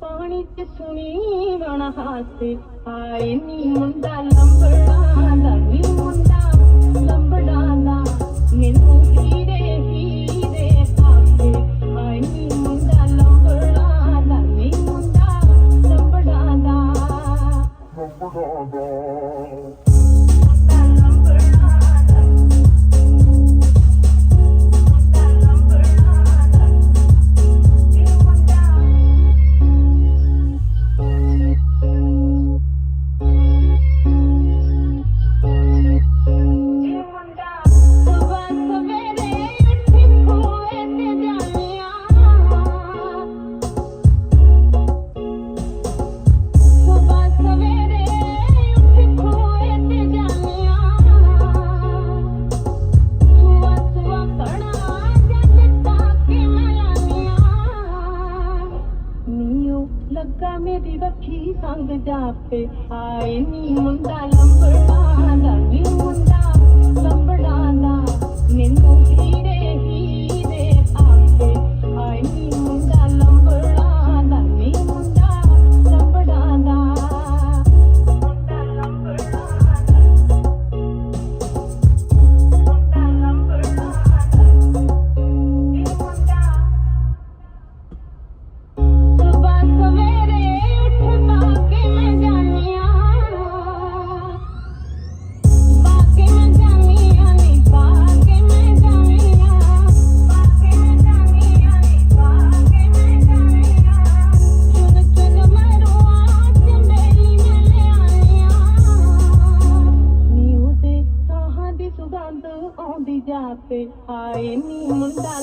ਪਾਣੀ ਚ ਸੁਣੀ ਵਣ ਹਾਸੇ ਆਏ ਨੀ ਮੁੰਡਾ ਲੰਬੜਾ ਦਾ ਨੀ ਮੁੰਡਾ ਲੰਬੜਾ ਦਾ ਮੈਨੂੰ ਹੀਰੇ ਹੀਰੇ ਆਖੇ ਆਏ ਨੀ ਮੁੰਡਾ ਲੰਬੜਾ ਦਾ ਨੀ ਮੁੰਡਾ ਲੰਬੜਾ ਦਾ ਲੱਗਾ ਮੇਰੀ ਰੱਖੀ ਸੰਗ ਜਾਪੇ ਆਏ ਨੀ ਮੁੰਡਾ ਲੰਬੜਾ ਦਾ ਨੀ ਮੁੰਡਾ ਲੰਬੜਾ ਦਾ ਮੈਨੂੰ ਹੀਰੇ ਹੀਰੇ ਆਖੇ ਆਏ ਨੀ ਮੁੰਡਾ ਲੰਬੜਾ ਦਾ ਨੀ ਮੁੰਡਾ ਲੰਬੜਾ ਦਾ ਮੁੰਡਾ ਲੰਬੜਾ ਦਾ ਮੁੰਡਾ ਲੰਬੜਾ ਦਾ ਨੀ ਮੁੰਡਾ ਸਵੇਰੇ ਉੱਠ ਬਾਕੇ ਮੈਂ ਜਾਨੀ ਆ ਬਾਕੇ ਮੈਂ ਜਾਨੀ ਆ ਨੀ ਬਾਕੇ ਮੈਂ ਜਾਨੀ ਆ ਬਾਕੇ ਮੈਂ ਜਾਨੀ ਆ ਨੀ ਬਾਕੇ ਮੈਂ ਜਾਨੀ ਆ ਚੁਨ ਚੁਨ ਮਰਵਾ ਚੰਬੇਲੀ ਮੈਂ ਲਿਆਈ ਆ ਨੀ ਉਹਦੇ ਸਾਹਾਂ ਦੀ ਸੁਗੰਧ ਆਉਂਦੀ ਜਾਪੇ ਆਏ ਨੀ ਮੁੰਡਾ